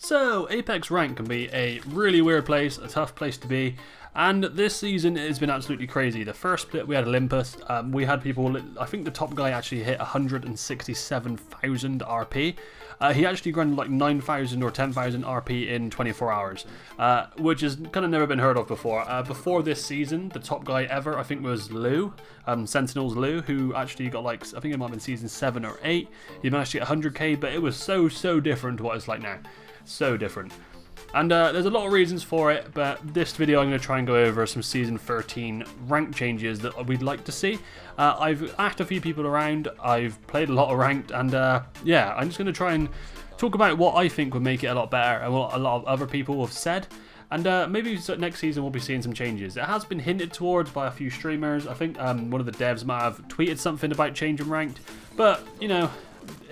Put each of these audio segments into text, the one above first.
So, Apex Rank can be a really weird place, a tough place to be, and this season has been absolutely crazy. The first split we had Olympus, we had people, I think the top guy actually hit 167,000 RP. He actually grinded like 9,000 or 10,000 RP in 24 hours, which has kind of never been heard of before. Before this season, the top guy ever, I think, was Lou, Sentinel's Lou, who actually got like, I think it might have been season 7 or 8. He managed to get 100k, but it was so different to what it's like now. So different. And there's a lot of reasons for it, but this video I'm going to try and go over some Season 13 rank changes that we'd like to see. I've asked a few people around, I've played a lot of ranked, and yeah, I'm just going to try and talk about what I think would make it a lot better and what a lot of other people have said. And maybe next season we'll be seeing some changes. It has been hinted towards by a few streamers. I think one of the devs might have tweeted something about changing ranked, but you know,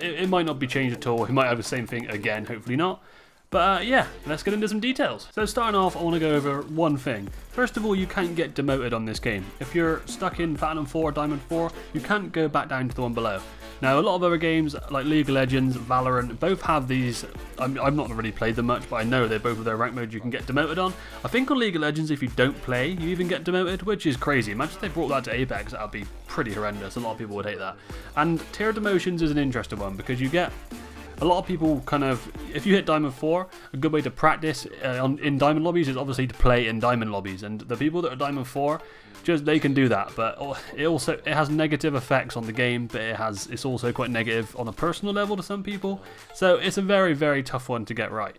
it might not be changed at all. He might have the same thing again, hopefully not. But yeah, let's get into some details. So starting off, I want to go over one thing. First of all, you can't get demoted on this game. If you're stuck in Platinum 4, Diamond 4, you can't go back down to the one below. Now, a lot of other games, like League of Legends, Valorant, both have these. I've not really played them much, but I know they both have their rank modes you can get demoted on. I think on League of Legends, if you don't play, you even get demoted, which is crazy. Imagine if they brought that to Apex, that would be pretty horrendous. A lot of people would hate that. And tier demotions is an interesting one, because you get a lot of people kind of, if you hit Diamond 4, a good way to practice in Diamond lobbies is obviously to play in Diamond lobbies, and the people that are Diamond 4, they can do that, but it has negative effects on the game, but it's also quite negative on a personal level to some people, so it's a very tough one to get right.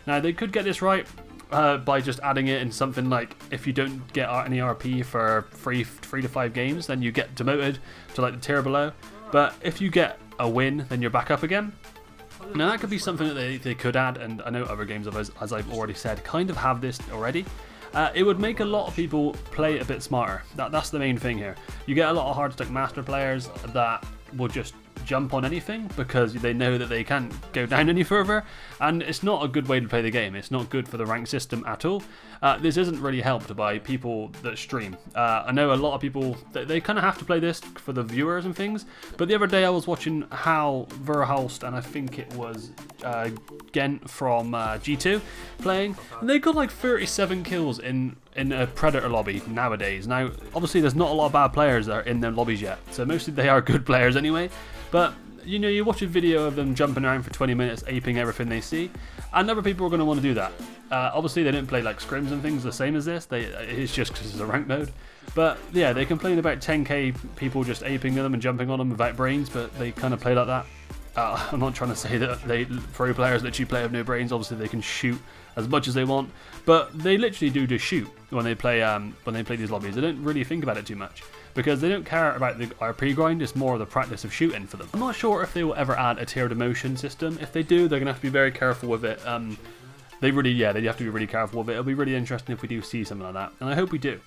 Now they could get this right by just adding it in something like, if you don't get any RP for 3 to 5 games, then you get demoted to like the tier below, but if you get a win, then you're back up again. Now that could be something that they could add, and I know other games, as I've already said, kind of have this already. It would make a lot of people play a bit smarter. That's the main thing here. You get a lot of hard stack master players that will just jump on anything because they know that they can't go down any further, and it's not a good way to play the game. It's not good for the rank system at all. This isn't really helped by people that stream. I know a lot of people, they kind of have to play this for the viewers and things, but the other day I was watching Hal Verhulst, and I think it was Gent from G2 playing, and they got like 37 kills in a Predator lobby nowadays. Now, obviously there's not a lot of bad players that are in them lobbies yet, so mostly they are good players anyway, but you know, you watch a video of them jumping around for 20 minutes, aping everything they see, and other people are going to want to do that. Obviously they don't play like scrims and things the same as this, it's just because it's a rank mode, but yeah, they complain about 10k people just aping them and jumping on them without brains, but they kind of play like that. I'm not trying to say that pro players literally play with no brains. Obviously they can shoot as much as they want, but they literally do just shoot when they play these lobbies. They don't really think about it too much because they don't care about the RP grind. It's more of the practice of shooting for them. I'm not sure if they will ever add a tier demotion system. If they do, they're gonna have to be very careful with it. They have to be really careful with it. It'll be really interesting if we do see something like that, and I hope we do.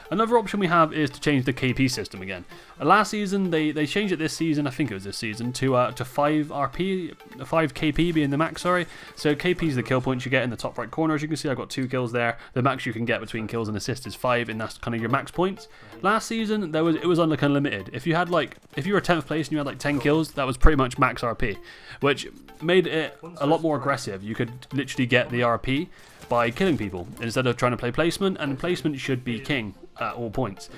Another option we have is to change the KP system again. Last season, they changed it this season, I think it was this season, to 5 RP, 5 KP being the max, sorry. So KP is the kill points you get in the top right corner. As you can see, I've got 2 kills there. The max you can get between kills and assists is 5, and that's kind of your max points. Last season, it was like unlimited. If you were 10th place and you had like 10 kills, that was pretty much max RP, which made it a lot more aggressive. You could literally get the RP by killing people instead of trying to play placement, and placement should be king at all points.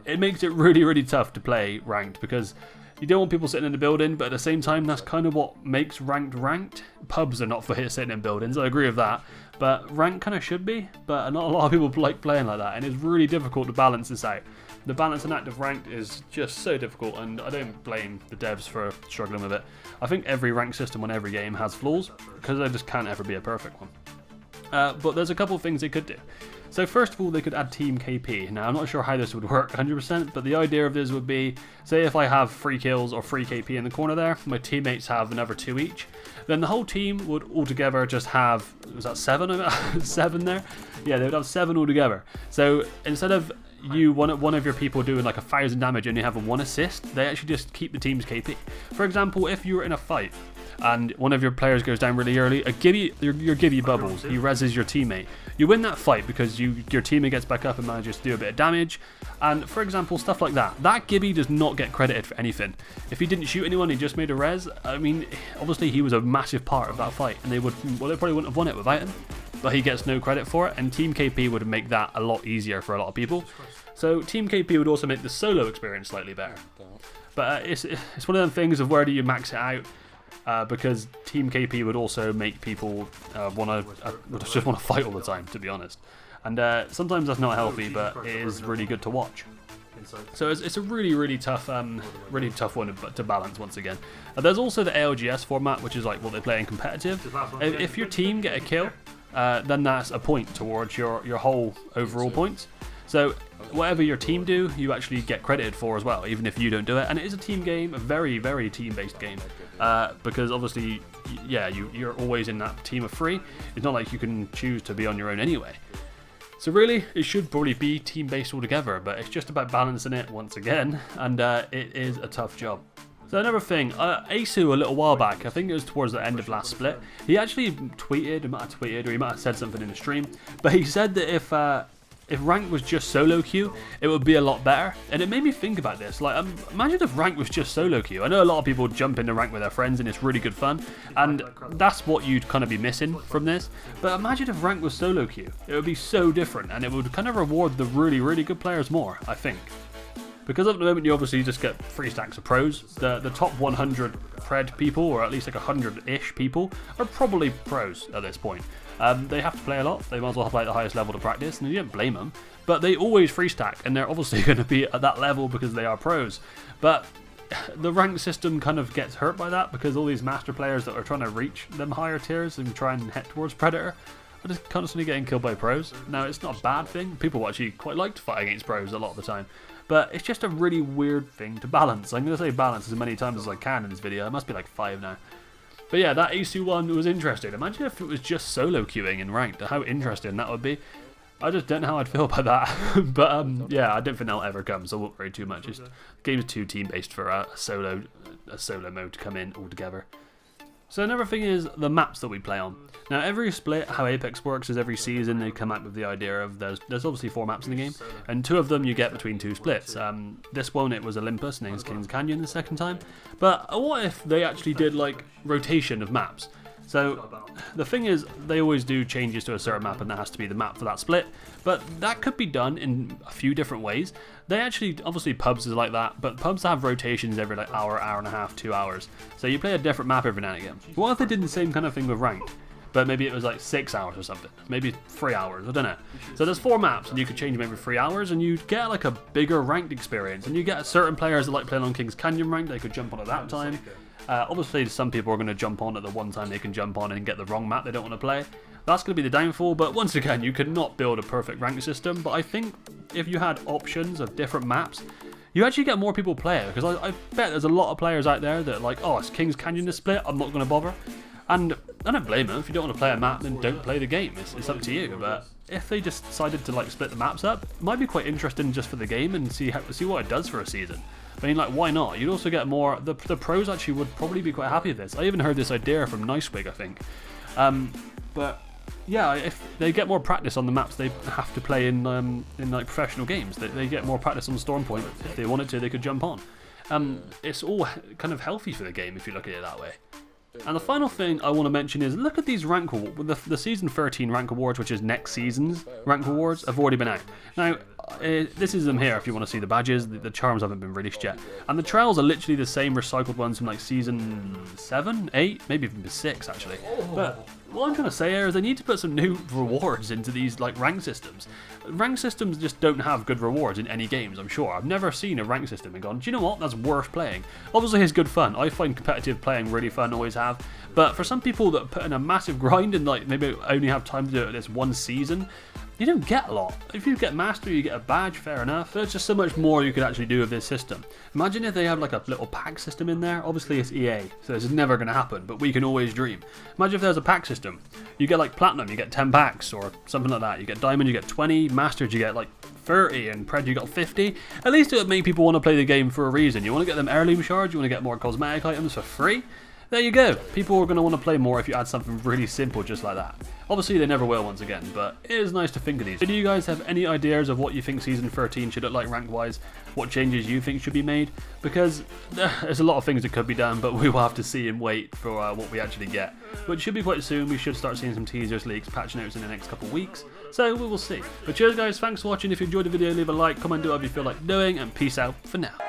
It makes it really tough to play ranked because you don't want people sitting in the building, but at the same time that's kind of what makes ranked. Pubs are not for sitting in buildings, I agree with that, but rank kind of should be, but not a lot of people like playing like that, and it's really difficult to balance this out. The balancing act of ranked is just so difficult, and I don't blame the devs for struggling with it. I think every rank system on every game has flaws because there just can't ever be a perfect one. But there's a couple of things they could do. So first of all, they could add Team KP. Now, I'm not sure how this would work 100%, but the idea of this would be, say if I have 3 kills or 3 KP in the corner there, my teammates have another 2 each, then the whole team would altogether just have, was that 7? 7 there? Yeah, they would have 7 altogether. So instead of one of your people doing like 1,000 damage and you have a 1 assist, they actually just keep the team's KP. For example, if you were in a fight and one of your players goes down really early, your Gibby bubbles, he reses your teammate. You win that fight because your teammate gets back up and manages to do a bit of damage, and for example, stuff like that. That Gibby does not get credited for anything. If he didn't shoot anyone, he just made a res, I mean, obviously he was a massive part of that fight, and they probably wouldn't have won it without him, but he gets no credit for it, and Team KP would make that a lot easier for a lot of people. So Team KP would also make the solo experience slightly better. But it's one of them things of where do you max it out, because Team KP would also make people just want to fight all the time, to be honest. And sometimes that's not healthy, but it is really good to watch. So it's a really tough one to balance once again. There's also the ALGS format, which is like what they play in competitive. If your team get a kill, then that's a point towards your whole overall points. So whatever your team do, you actually get credited for as well, even if you don't do it. And it is a team game, a very team-based game, because obviously, yeah, you're always in that team of 3. It's not like you can choose to be on your own anyway. So really, it should probably be team-based altogether, but it's just about balancing it once again, and it is a tough job. So another thing, Asu a little while back, I think it was towards the end of last split, he actually tweeted, he might have said something in the stream, but he said that if rank was just solo queue, it would be a lot better. And it made me think about this. Like, imagine if rank was just solo queue. I know a lot of people jump into rank with their friends and it's really good fun. And that's what you'd kind of be missing from this. But imagine if rank was solo queue. It would be so different and it would kind of reward the really good players more, I think. Because at the moment you obviously just get 3 stacks of pros. The top 100 pred people, or at least like 100-ish people, are probably pros at this point. They have to play a lot, they might as well play at the highest level to practice, and you don't blame them. But they always free stack, and they're obviously going to be at that level because they are pros. But the rank system kind of gets hurt by that, because all these master players that are trying to reach them higher tiers and try and head towards Predator are just constantly getting killed by pros. Now, it's not a bad thing, people actually quite like to fight against pros a lot of the time. But it's just a really weird thing to balance. I'm going to say balance as many times as I can in this video. It must be like 5 now. But yeah, that Asu one was interesting. Imagine if it was just solo queuing in ranked. How interesting that would be. I just don't know how I'd feel about that. But yeah, I don't think that'll ever come, so I won't worry too much. The game's too team-based for a solo mode to come in altogether. So another thing is the maps that we play on. Now every split, how Apex works is every season they come up with the idea of there's obviously 4 maps in the game, and 2 of them you get between 2 splits. This one it was Olympus, and it was Kings Canyon the second time. But what if they actually did like rotation of maps? So the thing is, they always do changes to a certain map and that has to be the map for that split, but that could be done in a few different ways. They actually, obviously pubs is like that, but pubs have rotations every like hour and a half, 2 hours. So you play a different map every now and again. What if they did the same kind of thing with ranked? But maybe it was like 6 hours or something, maybe 3 hours, I don't know. So there's 4 maps and you could change them every 3 hours and you'd get like a bigger ranked experience. And you get certain players that like playing on Kings Canyon ranked, they could jump on at that time. Obviously some people are going to jump on at the one time they can jump on and get the wrong map they don't want to play. That's going to be the downfall, but once again you could not build a perfect rank system, but I think if you had options of different maps, you actually get more people play it, because I bet there's a lot of players out there that are like, oh, it's Kings Canyon to split, I'm not going to bother. And I don't blame them. If you don't want to play a map, then don't play the game. It's up to you. But if they just decided to like split the maps up, it might be quite interesting just for the game and see what it does for a season. I mean, like, why not? You'd also get more. The pros actually would probably be quite happy with this. I even heard this idea from Nicewig, I think. But yeah, if they get more practice on the maps they have to play in like professional games, they get more practice on Storm Point. If they wanted to, they could jump on. It's all kind of healthy for the game if you look at it that way. And the final thing I want to mention is, look at these rank awards. The season 13 rank awards, which is next season's rank awards, have already been out. Now, this is them here if you want to see the badges. The charms haven't been released yet. And the trails are literally the same recycled ones from like season 7, 8, maybe even 6 actually. But what I'm trying to say here is they need to put some new rewards into these like rank systems. Rank systems just don't have good rewards in any games, I'm sure. I've never seen a rank system and gone, do you know what, that's worth playing. Obviously it's good fun. I find competitive playing really fun, always have. But for some people that put in a massive grind and like maybe only have time to do it this one season, you don't get a lot. If you get master, you get a badge, fair enough. There's just so much more you could actually do with this system. Imagine if they had like a little pack system in there. Obviously it's EA, so this is never going to happen, but we can always dream. Imagine if there's a pack system. You get like platinum, you get 10 packs or something like that. You get diamond, you get 20, masters, you get like 30, and pred you got 50. At least it would make people want to play the game for a reason. You want to get them heirloom shards, you want to get more cosmetic items for free. there you go. People are going to want to play more if you add something really simple just like that. Obviously they never will once again, but it is nice to think of these. So do you guys have any ideas of what you think Season 13 should look like rank wise? What changes you think should be made? Because there's a lot of things that could be done, but we will have to see and wait for what we actually get. Which should be quite soon. We should start seeing some teasers, leaks, patch notes in the next couple of weeks. So we will see. But cheers guys, thanks for watching. If you enjoyed the video, leave a like, comment, do whatever you feel like doing, and peace out for now.